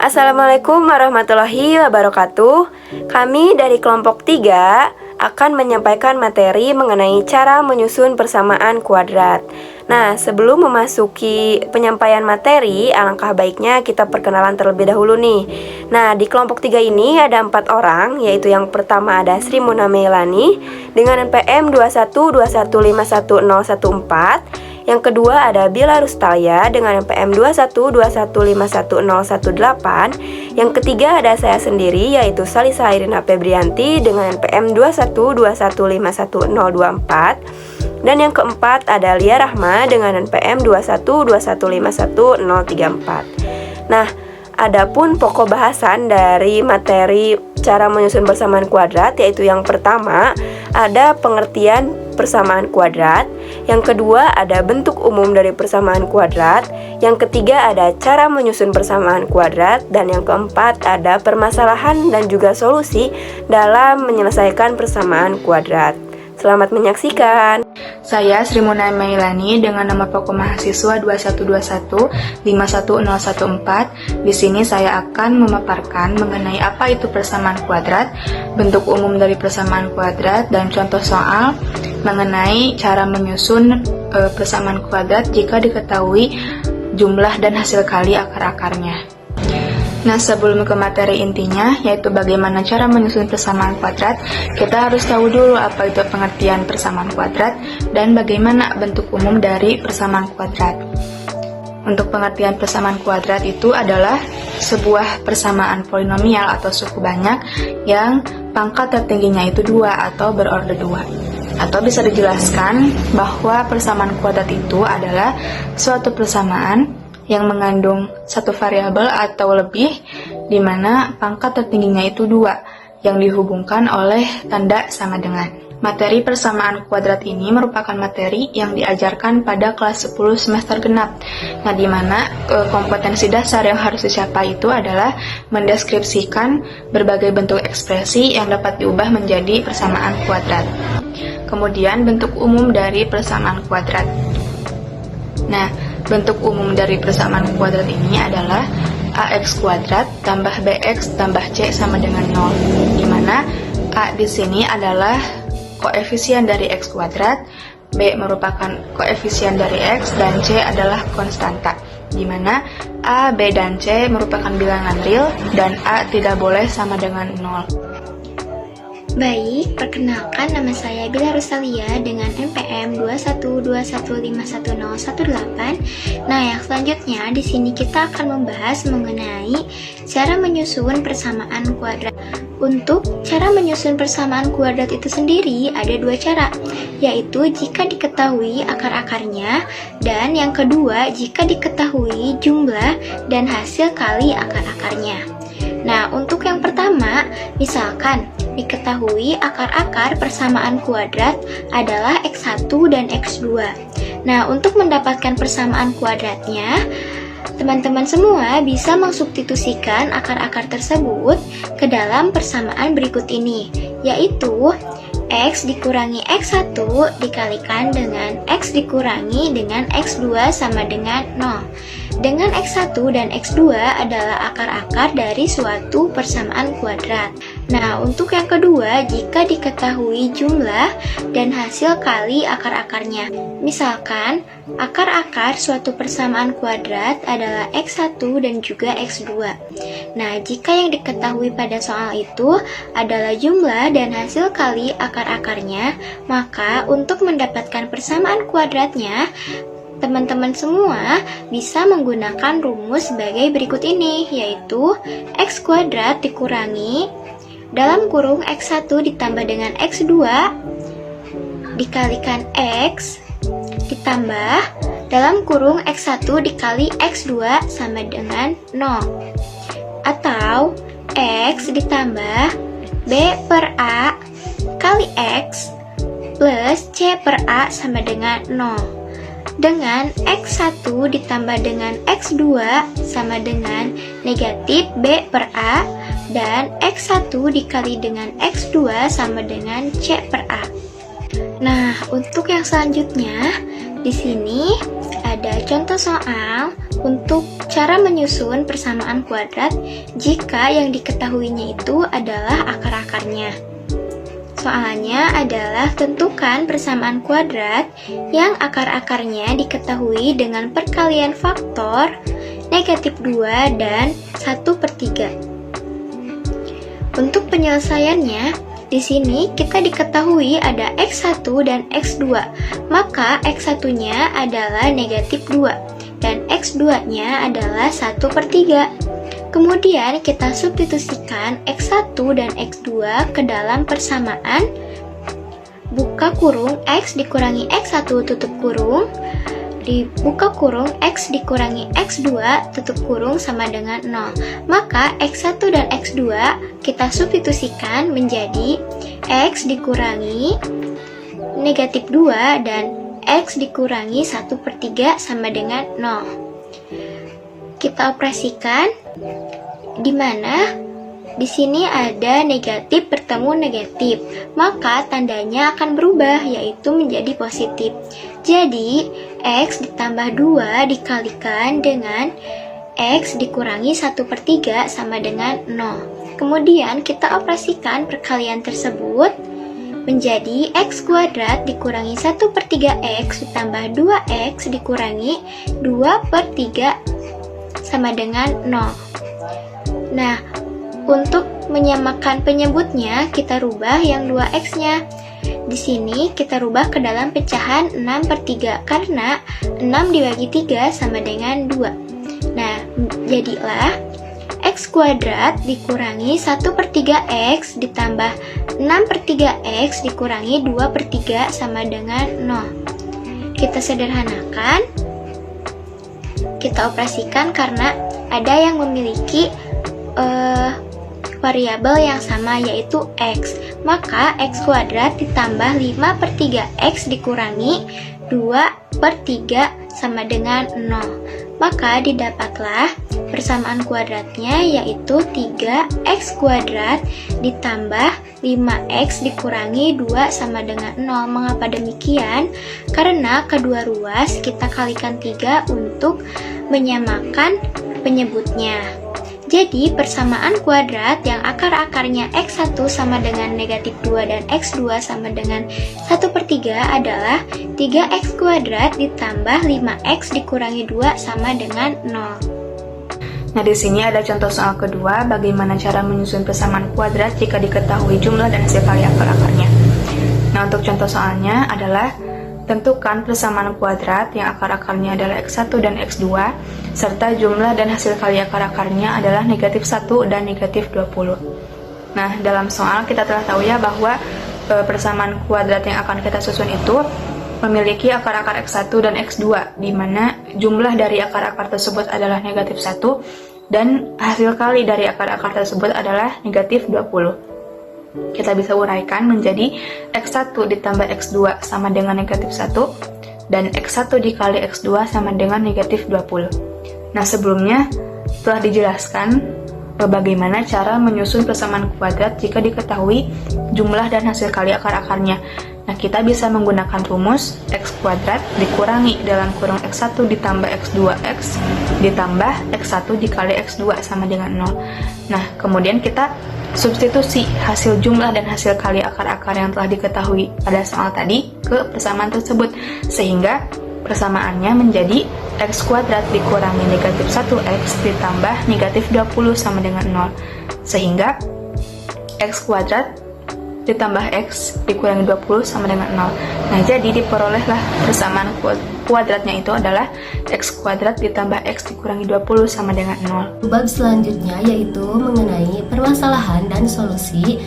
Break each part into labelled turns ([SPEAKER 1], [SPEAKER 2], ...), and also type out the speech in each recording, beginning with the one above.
[SPEAKER 1] Assalamualaikum warahmatullahi wabarakatuh. Kami dari kelompok 3 akan menyampaikan materi mengenai cara menyusun persamaan kuadrat. Nah, sebelum memasuki penyampaian materi, alangkah baiknya kita perkenalan terlebih dahulu nih. Nah, di kelompok 3 ini ada 4 orang, yaitu yang pertama ada Sri Muna Meilani dengan NPM 212151014. Yang kedua ada Bila Rustalia dengan NPM 212151018. Yang ketiga ada saya sendiri, yaitu Salisa Irina Febrianti dengan NPM 212151024. Dan yang keempat ada Lia Rahma dengan NPM 212151034. Nah, adapun pokok bahasan dari materi cara menyusun persamaan kuadrat, yaitu yang pertama ada pengertian persamaan kuadrat, yang kedua ada bentuk umum dari persamaan kuadrat, yang ketiga ada cara menyusun persamaan kuadrat, dan yang keempat ada permasalahan dan juga solusi dalam menyelesaikan persamaan kuadrat. Selamat menyaksikan.
[SPEAKER 2] Saya Sri Muna Meilani dengan nomor pokok mahasiswa 2121-51014. Di sini saya akan memaparkan mengenai apa itu persamaan kuadrat, bentuk umum dari persamaan kuadrat, dan contoh soal mengenai cara menyusun persamaan kuadrat jika diketahui jumlah dan hasil kali akar-akarnya. Nah, sebelum ke materi intinya, yaitu bagaimana cara menyusun persamaan kuadrat, kita harus tahu dulu apa itu pengertian persamaan kuadrat dan bagaimana bentuk umum dari persamaan kuadrat. Untuk pengertian persamaan kuadrat itu adalah sebuah persamaan polinomial atau suku banyak yang pangkat tertingginya itu 2 atau berorder 2. Atau bisa dijelaskan bahwa persamaan kuadrat itu adalah suatu persamaan yang mengandung satu variabel atau lebih, di mana pangkat tertingginya itu 2, yang dihubungkan oleh tanda sama dengan. Materi persamaan kuadrat ini merupakan materi yang diajarkan pada kelas 10 semester genap. Nah, di mana kompetensi dasar yang harus dicapai itu adalah mendeskripsikan berbagai bentuk ekspresi yang dapat diubah menjadi persamaan kuadrat. Kemudian bentuk umum dari persamaan kuadrat. Nah, bentuk umum dari persamaan kuadrat ini adalah ax kuadrat tambah bx tambah c sama dengan 0, di mana a di sini adalah koefisien dari x kuadrat, b merupakan koefisien dari x, dan c adalah konstanta, di mana a, b, dan c merupakan bilangan real dan a tidak boleh sama dengan 0.
[SPEAKER 3] Baik, perkenalkan nama saya Bila Rustalia dengan NPM 212151018. Nah, yang selanjutnya di sini kita akan membahas mengenai cara menyusun persamaan kuadrat. Untuk cara menyusun persamaan kuadrat itu sendiri ada 2 cara, yaitu jika diketahui akar-akarnya, dan yang kedua jika diketahui jumlah dan hasil kali akar-akarnya. Nah, untuk yang pertama, misalkan diketahui akar-akar persamaan kuadrat adalah x1 dan x2. Nah, untuk mendapatkan persamaan kuadratnya, teman-teman semua bisa mensubstitusikan akar-akar tersebut ke dalam persamaan berikut ini, yaitu x dikurangi x1 dikalikan dengan x dikurangi dengan x2 sama dengan 0. Dengan x1 dan x2 adalah akar-akar dari suatu persamaan kuadrat. Nah, untuk yang kedua, jika diketahui jumlah dan hasil kali akar-akarnya. Misalkan, akar-akar suatu persamaan kuadrat adalah x1 dan juga x2. Nah, jika yang diketahui pada soal itu adalah jumlah dan hasil kali akar-akarnya, maka untuk mendapatkan persamaan kuadratnya, teman-teman semua bisa menggunakan rumus sebagai berikut ini, yaitu x kuadrat dikurangi dalam kurung x1 ditambah dengan x2 dikalikan x ditambah dalam kurung x1 dikali x2 sama dengan 0. Atau x ditambah b per a kali x plus c per a sama dengan 0. Dengan x1 ditambah dengan x2 sama dengan negatif b per a, dan x1 dikali dengan x2 sama dengan c per a. Nah, untuk yang selanjutnya, di sini ada ada contoh soal untuk cara menyusun persamaan kuadrat jika yang diketahuinya itu adalah akar-akarnya. Soalnya adalah tentukan persamaan kuadrat yang akar-akarnya diketahui dengan perkalian faktor negatif 2 dan 1/3. Untuk penyelesaiannya, di sini kita diketahui ada X1 dan X2, maka X1-nya adalah negatif 2 dan X2-nya adalah 1/3. Kemudian kita substitusikan X1 dan X2 ke dalam persamaan buka kurung X dikurangi X1 tutup kurung dibuka kurung X dikurangi X2 tutup kurung sama dengan 0. Maka X1 dan X2 kita substitusikan menjadi X dikurangi negatif 2 dan X dikurangi 1/3 sama dengan 0. Kita operasikan, di mana di sini ada negatif bertemu negatif, maka tandanya akan berubah yaitu menjadi positif. Jadi X ditambah 2 dikalikan dengan X dikurangi 1/3 sama dengan 0. Kemudian kita operasikan perkalian tersebut menjadi X kuadrat dikurangi 1/3 X ditambah 2X dikurangi 2/3 sama dengan 0. Nah, untuk menyamakan penyebutnya, kita rubah yang 2X-nya. Di sini kita rubah ke dalam pecahan 6/3 karena 6 dibagi 3 sama dengan 2. Nah, jadilah X kuadrat dikurangi 1/3 X ditambah 6/3 X dikurangi 2/3 sama dengan 0. Kita sederhanakan, kita operasikan karena ada yang memiliki variabel yang sama yaitu X. Maka X kuadrat ditambah 5/3 X dikurangi 2/3 sama dengan 0. Maka didapatlah persamaan kuadratnya yaitu 3X kuadrat ditambah 5X dikurangi 2 sama dengan 0. Mengapa demikian? Karena kedua ruas kita kalikan 3 untuk menyamakan penyebutnya. Jadi persamaan kuadrat yang akar-akarnya X1 sama dengan negatif 2 dan X2 sama dengan 1/3 adalah 3X kuadrat ditambah 5X dikurangi 2 sama dengan 0.
[SPEAKER 2] Nah, di sini ada contoh soal kedua, bagaimana cara menyusun persamaan kuadrat jika diketahui jumlah dan hasil kali akar-akarnya. Nah, untuk contoh soalnya adalah tentukan persamaan kuadrat yang akar-akarnya adalah X1 dan X2, serta jumlah dan hasil kali akar-akarnya adalah negatif 1 dan negatif 20. Nah, dalam soal kita telah tahu ya bahwa persamaan kuadrat yang akan kita susun itu memiliki akar-akar X1 dan X2, di mana jumlah dari akar-akar tersebut adalah negatif 1 dan hasil kali dari akar-akar tersebut adalah negatif 20. Kita bisa uraikan menjadi X1 ditambah X2 sama dengan negatif 1 dan X1 dikali X2 sama dengan negatif 20. Nah, sebelumnya telah dijelaskan bagaimana cara menyusun persamaan kuadrat jika diketahui jumlah dan hasil kali akar-akarnya. Nah, kita bisa menggunakan rumus X kuadrat dikurangi dalam kurung X1 ditambah X2X ditambah X1 dikali X2 sama dengan 0. Nah, kemudian kita substitusi hasil jumlah dan hasil kali akar-akar yang telah diketahui pada soal tadi ke persamaan tersebut, sehingga persamaannya menjadi X kuadrat dikurangi negatif 1X ditambah negatif 20 sama dengan 0, sehingga X kuadrat ditambah X dikurangi 20 sama dengan 0. Nah, jadi diperolehlah persamaan kuadratnya itu adalah X kuadrat ditambah X dikurangi 20 sama dengan 0.
[SPEAKER 4] Bab selanjutnya yaitu mengenai permasalahan dan solusi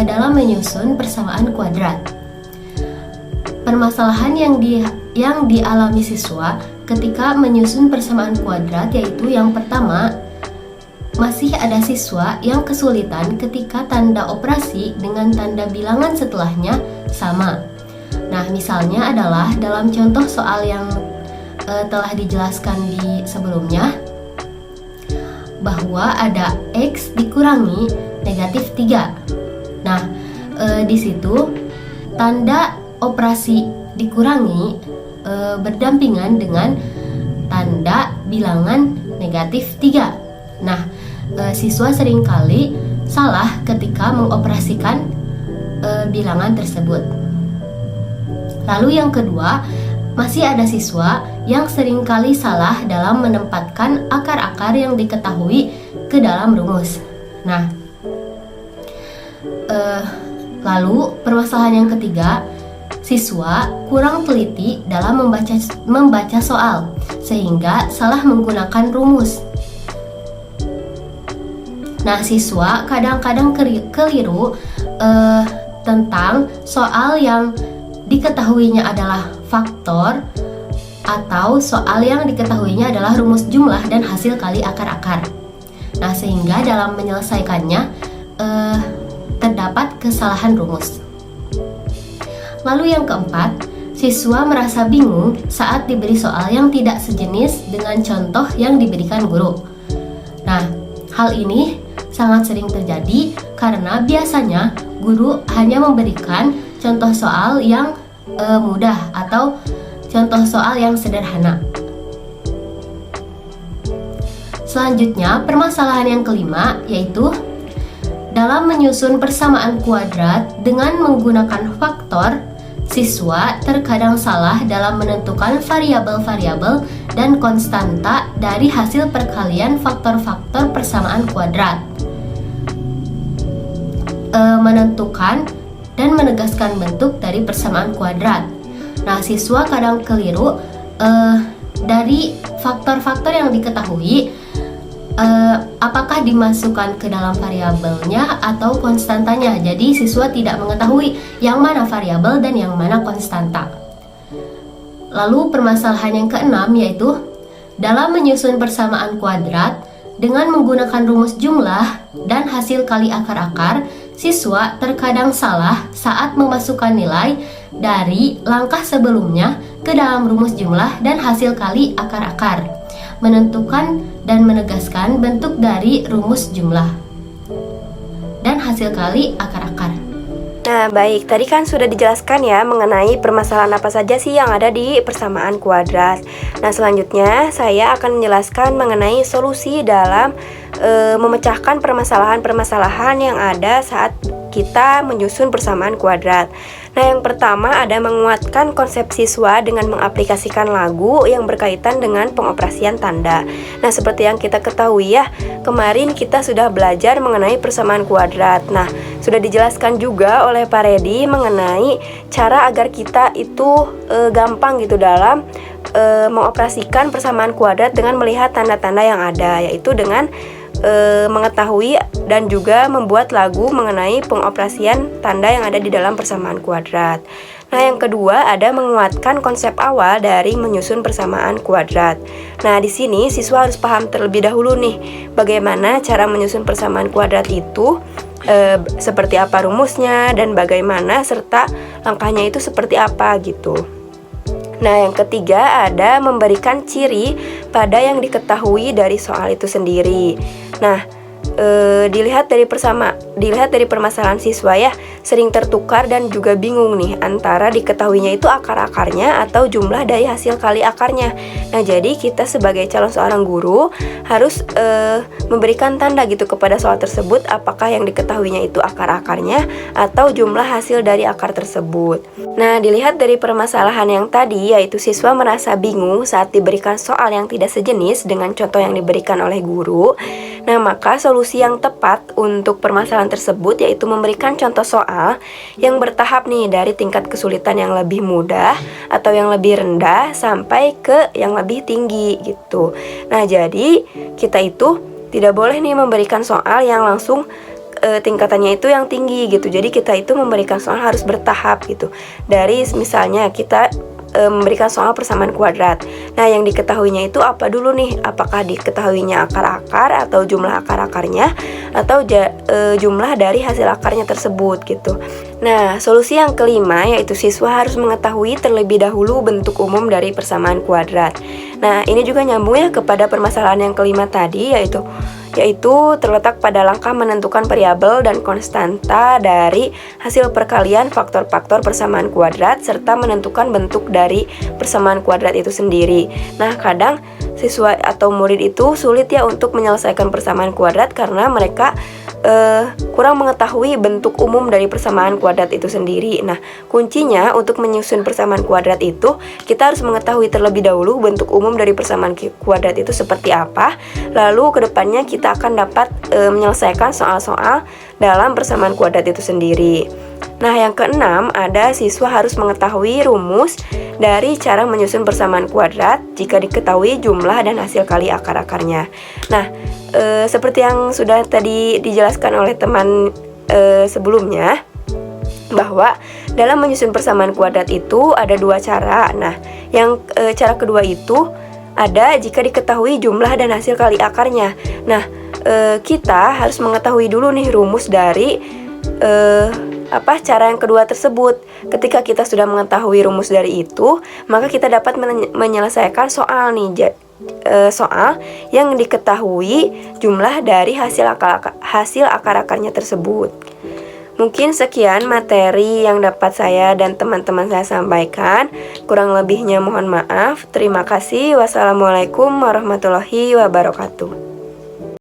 [SPEAKER 4] dalam menyusun persamaan kuadrat. Permasalahan yang dialami siswa ketika menyusun persamaan kuadrat yaitu yang pertama, masih ada siswa yang kesulitan ketika tanda operasi dengan tanda bilangan setelahnya sama. Nah, misalnya adalah dalam contoh soal yang telah dijelaskan di sebelumnya, bahwa ada X dikurangi negatif 3. Nah, di situ tanda operasi dikurangi berdampingan dengan tanda bilangan negatif 3. Nah, siswa seringkali salah ketika mengoperasikan bilangan tersebut. Lalu yang kedua, masih ada siswa yang seringkali salah dalam menempatkan akar-akar yang diketahui ke dalam rumus. Nah, lalu permasalahan yang ketiga, siswa kurang teliti dalam membaca soal sehingga salah menggunakan rumus. Nah, siswa kadang-kadang keliru tentang soal yang diketahuinya adalah faktor atau soal yang diketahuinya adalah rumus jumlah dan hasil kali akar-akar. Nah, sehingga dalam menyelesaikannya terdapat kesalahan rumus. Lalu yang keempat, siswa merasa bingung saat diberi soal yang tidak sejenis dengan contoh yang diberikan guru. Nah, hal ini sangat sering terjadi karena biasanya guru hanya memberikan contoh soal yang mudah atau contoh soal yang sederhana. Selanjutnya, permasalahan yang kelima yaitu dalam menyusun persamaan kuadrat dengan menggunakan faktor, siswa terkadang salah dalam menentukan variabel-variabel dan konstanta dari hasil perkalian faktor-faktor persamaan kuadrat. Menentukan dan menegaskan bentuk dari persamaan kuadrat. Nah, siswa kadang keliru dari faktor-faktor yang diketahui, apakah dimasukkan ke dalam variabelnya atau konstantanya. Jadi siswa tidak mengetahui yang mana variabel dan yang mana konstanta. Lalu permasalahan yang keenam yaitu dalam menyusun persamaan kuadrat dengan menggunakan rumus jumlah dan hasil kali akar-akar, siswa terkadang salah saat memasukkan nilai dari langkah sebelumnya ke dalam rumus jumlah dan hasil kali akar-akar, menentukan dan menegaskan bentuk dari rumus jumlah dan hasil kali akar-akar.
[SPEAKER 1] Nah, baik, tadi kan sudah dijelaskan ya mengenai permasalahan apa saja sih yang ada di persamaan kuadrat. Nah, selanjutnya saya akan menjelaskan mengenai solusi dalam memecahkan permasalahan-permasalahan yang ada saat kita menyusun persamaan kuadrat. Nah, yang pertama ada menguatkan konsep siswa dengan mengaplikasikan lagu yang berkaitan dengan pengoperasian tanda. Nah, seperti yang kita ketahui ya, kemarin kita sudah belajar mengenai persamaan kuadrat. Nah, sudah dijelaskan juga oleh Pak Redi mengenai cara agar kita itu gampang gitu dalam mengoperasikan persamaan kuadrat dengan melihat tanda-tanda yang ada, yaitu dengan mengetahui dan juga membuat lagu mengenai pengoperasian tanda yang ada di dalam persamaan kuadrat. Nah, yang kedua ada menguatkan konsep awal dari menyusun persamaan kuadrat. Nah, di sini siswa harus paham terlebih dahulu nih bagaimana cara menyusun persamaan kuadrat itu, seperti apa rumusnya dan bagaimana serta langkahnya itu seperti apa gitu. Nah, yang ketiga ada memberikan ciri pada yang diketahui dari soal itu sendiri. Nah, dilihat dari permasalahan siswa ya, sering tertukar dan juga bingung nih antara diketahuinya itu akar-akarnya atau jumlah dari hasil kali akarnya. Nah, jadi kita sebagai calon seorang guru harus memberikan tanda gitu kepada soal tersebut, apakah yang diketahuinya itu akar-akarnya atau jumlah hasil dari akar tersebut. Nah, dilihat dari permasalahan yang tadi, yaitu siswa merasa bingung saat diberikan soal yang tidak sejenis dengan contoh yang diberikan oleh guru. Nah, maka solusi yang tepat untuk permasalahan tersebut yaitu memberikan contoh soal yang bertahap nih dari tingkat kesulitan yang lebih mudah atau yang lebih rendah sampai ke yang lebih tinggi gitu. Nah, jadi kita itu tidak boleh nih memberikan soal yang langsung tingkatannya itu yang tinggi gitu. Jadi kita itu memberikan soal harus bertahap gitu. Dari misalnya kita memberikan soal persamaan kuadrat. Nah, yang diketahuinya itu apa dulu nih? Apakah diketahuinya akar-akar atau jumlah akar-akarnya atau jumlah dari hasil akarnya tersebut gitu. Nah, solusi yang kelima yaitu siswa harus mengetahui terlebih dahulu bentuk umum dari persamaan kuadrat. Nah, ini juga nyambung ya kepada permasalahan yang kelima tadi, yaitu terletak pada langkah menentukan variabel dan konstanta dari hasil perkalian faktor-faktor persamaan kuadrat serta menentukan bentuk dari persamaan kuadrat itu sendiri. Nah, kadang siswa atau murid itu sulit ya untuk menyelesaikan persamaan kuadrat karena mereka kurang mengetahui bentuk umum dari persamaan kuadrat itu sendiri. Nah, kuncinya untuk menyusun persamaan kuadrat itu kita harus mengetahui terlebih dahulu bentuk umum dari persamaan kuadrat itu seperti apa. Lalu kedepannya kita akan dapat menyelesaikan soal-soal dalam persamaan kuadrat itu sendiri. Nah, yang keenam, ada siswa harus mengetahui rumus dari cara menyusun persamaan kuadrat jika diketahui jumlah dan hasil kali akar-akarnya. Nah, seperti yang sudah tadi dijelaskan oleh teman sebelumnya, bahwa dalam menyusun persamaan kuadrat itu ada dua cara. Nah, yang cara kedua itu ada jika diketahui jumlah dan hasil kali akarnya. Nah, kita harus mengetahui dulu nih rumus dari cara yang kedua tersebut. Ketika kita sudah mengetahui rumus dari itu, maka kita dapat menyelesaikan soal nih, soal yang diketahui jumlah dari hasil akar-akarnya tersebut. Mungkin sekian materi yang dapat saya dan teman-teman saya sampaikan. Kurang lebihnya mohon maaf. Terima kasih. Wassalamualaikum warahmatullahi wabarakatuh.